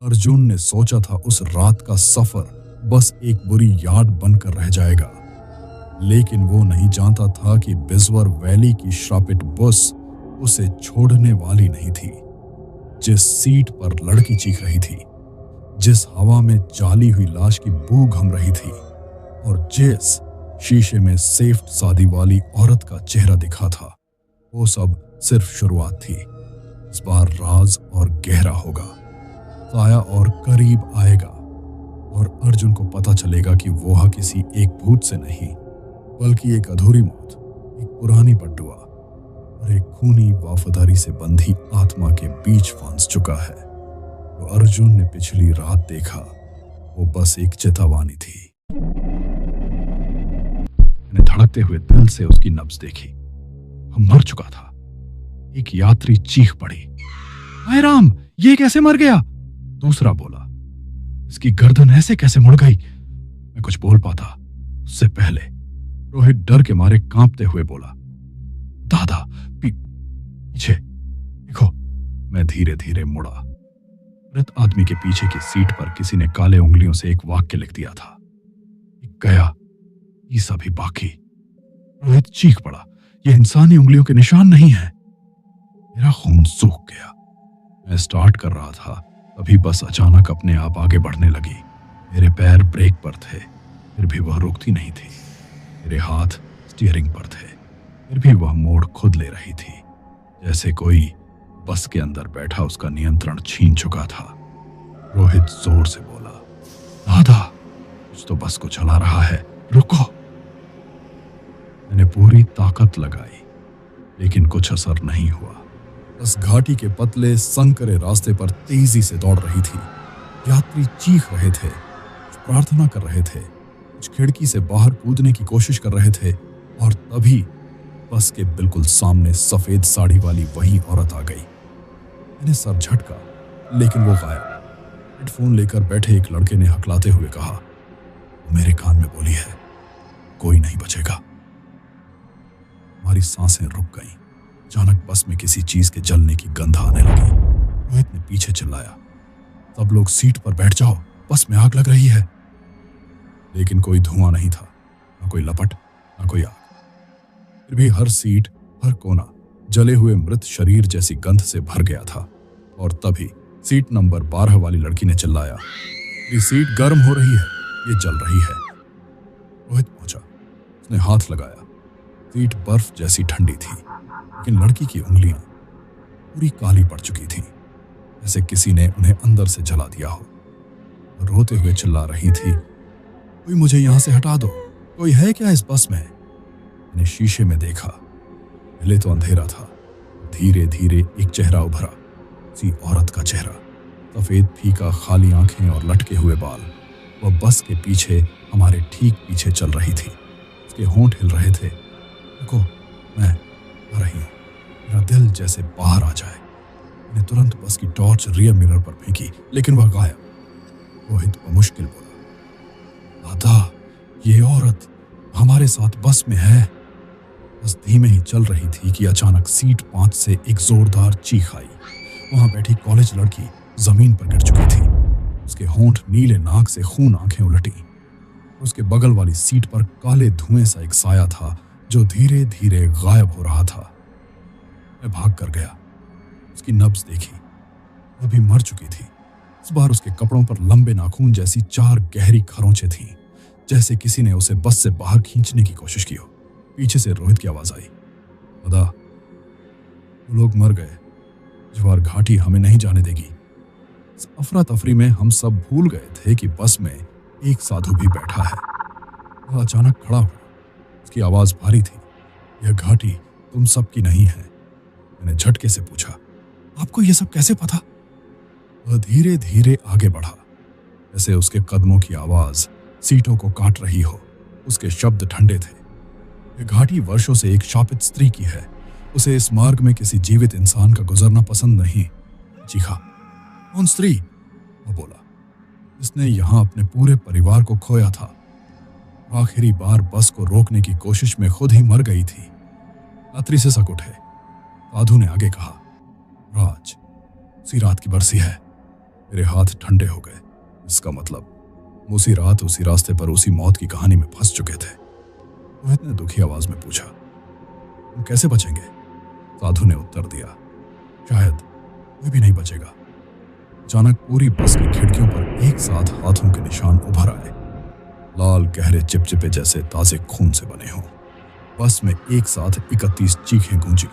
अर्जुन ने सोचा था उस रात का सफर बस एक बुरी याद बनकर रह जाएगा, लेकिन वो नहीं जानता था कि बिजवर वैली की श्रापित बस उसे छोड़ने वाली नहीं थी। जिस सीट पर लड़की चीख रही थी, जिस हवा में जाली हुई लाश की बू घम रही थी और जिस शीशे में सेफ्ट शादी वाली औरत का चेहरा दिखा था, वो सब सिर्फ शुरुआत थी। इस बार राज और गहरा होगा, साया और करीब आएगा और अर्जुन को पता चलेगा कि वो किसी एक भूत से नहीं बल्कि एक अधूरी मौत, एक पुरानी बद्दुआ और एक खूनी वफादारी से बंधी आत्मा के बीच फंस चुका है। तो अर्जुन ने पिछली रात देखा, वो बस एक चेतावनी थी। मैंने धड़कते हुए दिल से उसकी नब्ज देखी। हम मर चुका था। एक यात्री चीख पड़ी, हाय राम, ये कैसे मर गया? दूसरा बोला, इसकी गर्दन ऐसे कैसे मुड़ गई? मैं कुछ बोल पाता उससे पहले रोहित डर के मारे कांपते हुए बोला, दादा पीछे देखो। मैं धीरे धीरे मुड़ा। मृत आदमी के पीछे की सीट पर किसी ने काले उंगलियों से एक वाक्य लिख दिया था, गया ये सभी बाकी। रोहित चीख पड़ा, ये इंसानी उंगलियों के निशान नहीं है। मेरा खून सूख गया। मैं स्टार्ट कर रहा था, तभी बस अचानक अपने आप आगे बढ़ने लगी। मेरे पैर ब्रेक पर थे, फिर भी वह रुकती नहीं थी। मेरे हाथ स्टीयरिंग पर थे, फिर भी वह मोड़ खुद ले रही थी, जैसे कोई बस के अंदर बैठा उसका नियंत्रण छीन चुका था। रोहित जोर से बोला, दादा कुछ तो बस को चला रहा है, रुको। मैंने पूरी ताकत लगाई, लेकिन कुछ असर नहीं हुआ। बस घाटी के पतले संकरे रास्ते पर तेजी से दौड़ रही थी। यात्री चीख रहे थे, प्रार्थना कर रहे थे, कुछ खिड़की से बाहर कूदने की कोशिश कर रहे थे और तभी बस के बिल्कुल सामने सफेद साड़ी वाली वही औरत आ गई। मैंने सर झटका, लेकिन वो गायब। हेडफोन लेकर बैठे एक लड़के ने हकलाते हुए कहा, मेरे कान में बोली है, कोई नहीं बचेगा। हमारी सांसें रुक गईं। अचानक बस में किसी चीज के जलने की गंध आने लगी। रोहित ने पीछे चिल्लाया, सब लोग सीट पर बैठ जाओ, बस में आग लग रही है। लेकिन कोई धुआं नहीं था, ना कोई लपट, ना कोई आग। फिर भी हर सीट, हर कोना जले हुए मृत शरीर जैसी गंध से भर गया था। और तभी सीट नंबर 12 वाली लड़की ने चिल्लाया, ये सीट गर्म हो रही है, ये जल रही है। रोहित पहुंचा, उसने हाथ लगाया। सीट बर्फ जैसी ठंडी थी, लेकिन लड़की की उंगलियां पूरी काली पड़ चुकी थीं, जैसे किसी ने उन्हें अंदर से जला दिया हो। रोते हुए चिल्ला रही थी, कोई मुझे यहां से हटा दो, कोई है क्या इस बस में? मैंने शीशे में देखा। पहले तो अंधेरा था, धीरे धीरे एक चेहरा उभरा, उसी औरत का चेहरा। सफेद फीका खाली आंखें और लटके हुए बाल। वह बस के पीछे, हमारे ठीक पीछे चल रही थी। उसके होंठ हिल रहे थे। रुको, मैं आ रही हूं। मेरा दिल जैसे बाहर आ जाए। मैंने तुरंत बस की टॉर्च रियर मिरर पर फेंकी, लेकिन वह गायब। रोहित मुश्किल बोला, दादा ये औरत हमारे साथ बस में है। बस धीमे ही चल रही थी कि अचानक सीट 5 से एक जोरदार चीख आई। वहां बैठी कॉलेज लड़की जमीन पर गिर चुकी थी। उसके होंठ नीले, नाक से खून, आंखें उलटी। उसके बगल वाली सीट पर काले धुएं सा एक साया था जो धीरे धीरे गायब हो रहा था। मैं भाग कर गया, उसकी नब्ज देखी। वह भी मर चुकी थी। इस बार उसके कपड़ों पर लंबे नाखून जैसी 4 गहरी खरोंचें थीं, जैसे किसी ने उसे बस से बाहर खींचने की कोशिश की हो। पीछे से रोहित की आवाज आई, दादा वो लोग मर गए, ज्वार घाटी हमें नहीं जाने देगी। इस अफरा तफरी में हम सब भूल गए थे कि बस में एक साधु भी बैठा है। वह अचानक खड़ा हुआ, उसकी आवाज भारी थी, यह घाटी तुम सबकी नहीं है। मैंने झटके से पूछा, आपको यह सब कैसे पता? वह धीरे धीरे आगे बढ़ा, जैसे उसके कदमों की आवाज सीटों को काट रही हो। उसके शब्द ठंडे थे। यह घाटी वर्षों से एक शापित स्त्री की है। उसे इस मार्ग में किसी जीवित इंसान का गुजरना पसंद नहीं। चीखा, कौन स्त्री? वो बोला, जिसने यहां अपने पूरे परिवार को खोया था। आखिरी बार बस को रोकने की कोशिश में खुद ही मर गई थी। यात्री से सक उठे। साधु ने आगे कहा, राज, उसी रात की बरसी है। मेरे हाथ ठंडे हो गए। इसका मतलब उसी रात उसी रास्ते पर उसी मौत की कहानी में फंस चुके थे। रोहित ने दुखी आवाज में पूछा, हम कैसे बचेंगे? साधु ने उत्तर दिया, शायद कोई भी नहीं बचेगा। अचानक पूरी बस की खिड़कियों पर एक साथ हाथों के निशान उभर आए, लाल गहरे चिपचिपे जैसे ताजे खून से बने हों। बस में एक साथ 31 चीखें गूंजी।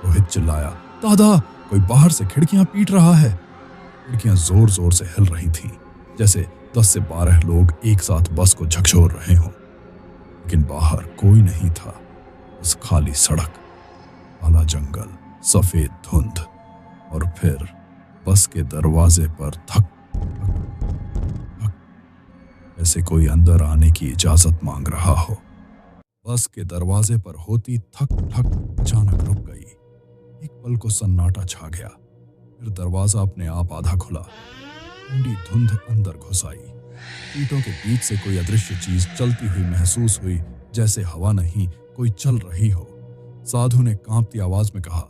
रोहित चिल्लाया, दादा, कोई बाहर से खिड़कियां पीट रहा है। खिड़कियां जोर जोर से हिल रही थीं, जैसे 10 से 12 लोग एक साथ बस को झकझोर रहे हों। लेकिन बाहर कोई नहीं था, बस खाली सड़क, काला जंगल, सफेद धुंध और फिर बस के दरवाजे पर धक धक धक, ऐसे कोई अंदर आने की इजाजत मांग रहा हो। बस के दरवाजे पर होती थक थक अचानक रुक गई। एक पल को सन्नाटा छा गया, फिर दरवाजा अपने आप आधा खुला। ठंडी धुंध अंदर घुस आई। सीटों के बीच से कोई अदृश्य चीज चलती हुई महसूस हुई, जैसे हवा नहीं, कोई चल रही हो। साधु ने कांपती आवाज में कहा,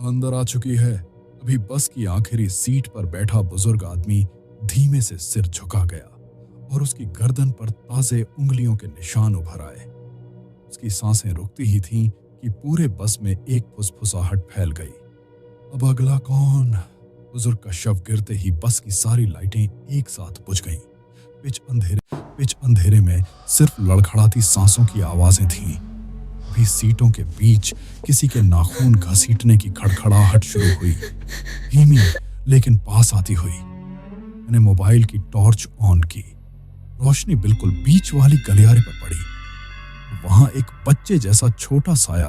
अंदर आ चुकी है। अभी बस की आखिरी सीट पर बैठा बुजुर्ग आदमी धीमे से सिर झुका गया और उसकी गर्दन पर ताजे उंगलियों के निशान उभर आए। उसकी सांसें रुकती ही थीं कि पूरे बस में एक फुसफुसाहट फैल गई। अब अगला कौन? बुजुर्ग का शव गिरते ही बस की सारी लाइटें एक साथ बुझ गईं। पिच अंधेरे में सिर्फ लड़खड़ाती सांसों की आवाजें थीं। अभी सीटों के बीच किसी के नाखून घसीटने की खड़खड़ाहट शुरू हुई, धीमी लेकिन पास आती हुई। मैंने मोबाइल की टॉर्च ऑन की। रोशनी बिल्कुल बीच वाली गलियारे पर पड़ी। वहां एक बच्चे जैसा छोटा साया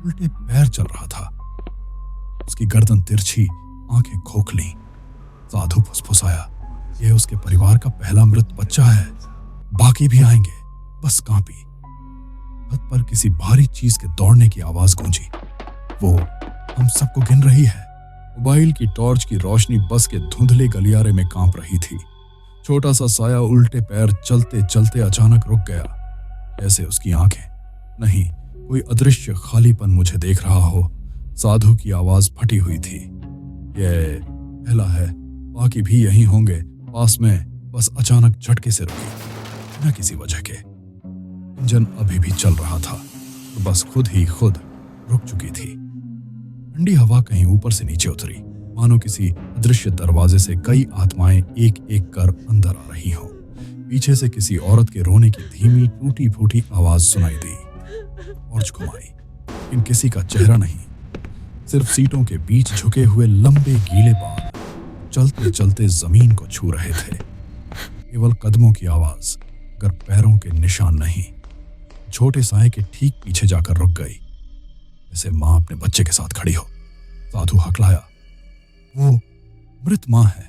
उल्टे पैर चल रहा था। उसकी गर्दन तिरछी, आंखें खोखली। साधु फुसफुसाया, यह उसके परिवार का पहला मृत बच्चा है, बाकी भी आएंगे। बस कांपी। छत पर किसी भारी चीज के दौड़ने की आवाज गूंजी। वो हम सबको गिन रही है। मोबाइल की टॉर्च की रोशनी बस के धुंधले गलियारे में कांप रही थी। छोटा सा साया उल्टे पैर चलते चलते अचानक रुक गया। ऐसे उसकी आंखें नहीं, कोई अदृश्य खालीपन मुझे देख रहा हो। साधु की आवाज फटी हुई थी, ये पहला है, बाकी भी यहीं होंगे पास में। बस अचानक झटके से रुकी, बिना किसी वजह के। इंजन अभी भी चल रहा था, तो बस खुद ही खुद रुक चुकी थी। ठंडी हवा कहीं ऊपर से नीचे उतरी, मानो किसी अदृश्य दरवाजे से कई आत्माएं एक एक कर अंदर आ रही हों। पीछे से किसी औरत के रोने की धीमी टूटी फूटी आवाज सुनाई दी। टॉर्च घुमाई, लेकिन किसी का चेहरा नहीं, सिर्फ सीटों के बीच झुके हुए लंबे गीले बाल चलते चलते जमीन को छू रहे थे। केवल कदमों की आवाज, अगर पैरों के निशान नहीं। छोटे साए के ठीक पीछे जाकर रुक गई, जैसे मां अपने बच्चे के साथ खड़ी हो। साधु हकलाया, वो मृत मां है,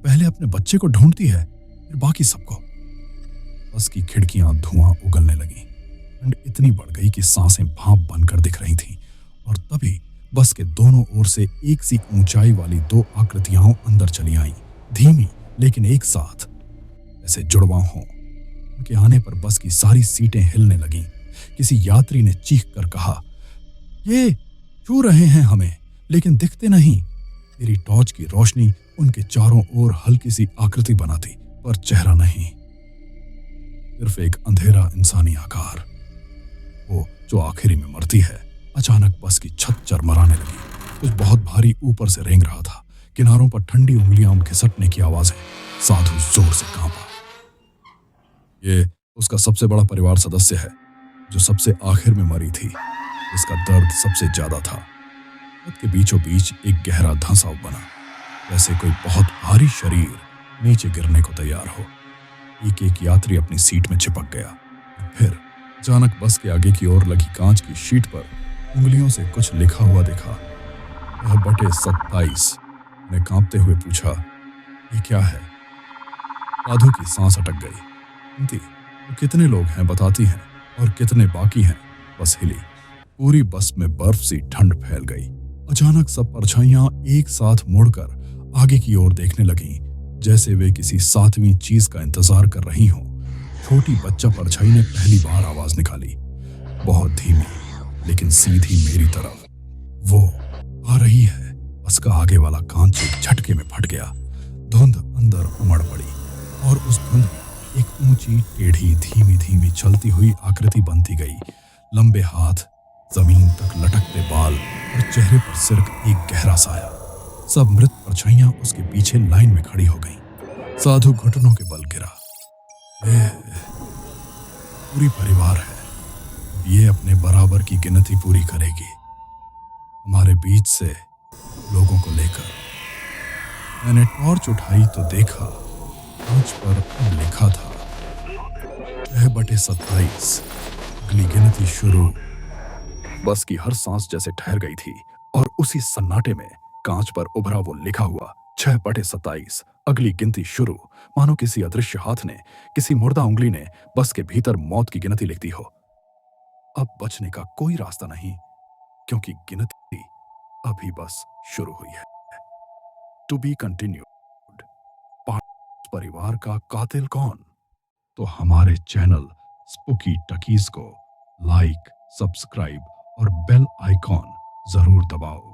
पहले अपने बच्चे को ढूंढती है, फिर बाकी सबको। बस की खिड़कियां धुआं उगलने लगी। ठंड इतनी बढ़ गई कि सांसें भाप बनकर दिख रही थीं। और तभी बस के दोनों ओर से एक सी ऊंचाई वाली दो आकृतियां अंदर चली आईं, धीमी लेकिन एक साथ, ऐसे जुड़वा हों। उनके आने पर बस की सारी सीटें हिलने लगीं। किसी यात्री ने चीख कर कहा, ये छू रहे हैं हमें, लेकिन दिखते नहीं। मेरी टॉर्च की रोशनी उनके चारों ओर हल्की सी आकृति बनाती, पर चेहरा नहीं, सिर्फ एक अंधेरा इंसानी आकार। वो जो आखिरी में मरती है। अचानक बस की छत चरमराने लगी। कुछ बहुत भारी ऊपर से रेंग रहा था। किनारों पर ठंडी उंगलियां खिसकने की आवाजें। साधु जोर से कांपा। ये उसका सबसे बड़ा परिवार सदस्य है, जो सबसे आखिर में मरी थी, जिसका दर्द सबसे ज्यादा था। छत के बीचों बीच एक गहरा धंसाव बना, जैसे कोई बहुत भारी शरीर नीचे गिरने को तैयार हो। एक एक यात्री अपनी सीट में चिपक गया। फिर अचानक बस के आगे की ओर लगी कांच की शीट पर उंगलियों से कुछ लिखा हुआ दिखा। यह बटे 27। ने कांपते हुए पूछा, ये क्या है? साधु की सांस अटक गई। तो कितने लोग हैं बताती हैं, और कितने बाकी हैं? बस हिली। पूरी बस में बर्फ सी ठंड फैल गई। अचानक सब परछाइयां एक साथ मुड़कर आगे की ओर देखने लगीं, जैसे वे किसी 7वीं चीज का इंतजार कर रही हों। छोटी बच्चा परछाई ने पहली बार आवाज निकाली, बहुत धीमी लेकिन सीधी मेरी तरफ। वो आ रही है। बस का आगे वाला कांच एक झटके में फट गया। धुंध अंदर उमड़ पड़ी और उस धुंध में एक ऊंची टेढ़ी धीमी धीमी चलती हुई आकृति बनती गई। लंबे हाथ, जमीन तक लटकते बाल और चेहरे पर सिर्फ एक गहरा साया। सब मृत परछाइयां उसके पीछे लाइन में खड़ी हो गईं। साधु घुटनों के बल गिरा। ये पूरी परिवार है, ये अपने बराबर की गिनती पूरी करेगी। हमारे बीच से लोगों को लेकर मैंने टॉर्च उठाई तो देखा कांच पर अब लिखा था 6/27। अगली गिनती शुरू। बस की हर सांस जैसे ठहर गई थी और उसी सन्नाटे में कांच पर उभरा वो लिखा हुआ 6/27। अगली गिनती शुरू। मानो किसी अदृश्य हाथ ने, किसी मुर्दा उंगली ने बस के भीतर मौत की गिनती लिख दी हो। अब बचने का कोई रास्ता नहीं, क्योंकि गिनती अभी बस शुरू हुई है। To be continued. परिवार का कातिल कौन? तो हमारे चैनल स्पूकी टकीज को लाइक, सब्सक्राइब और बेल आइकॉन जरूर दबाओ।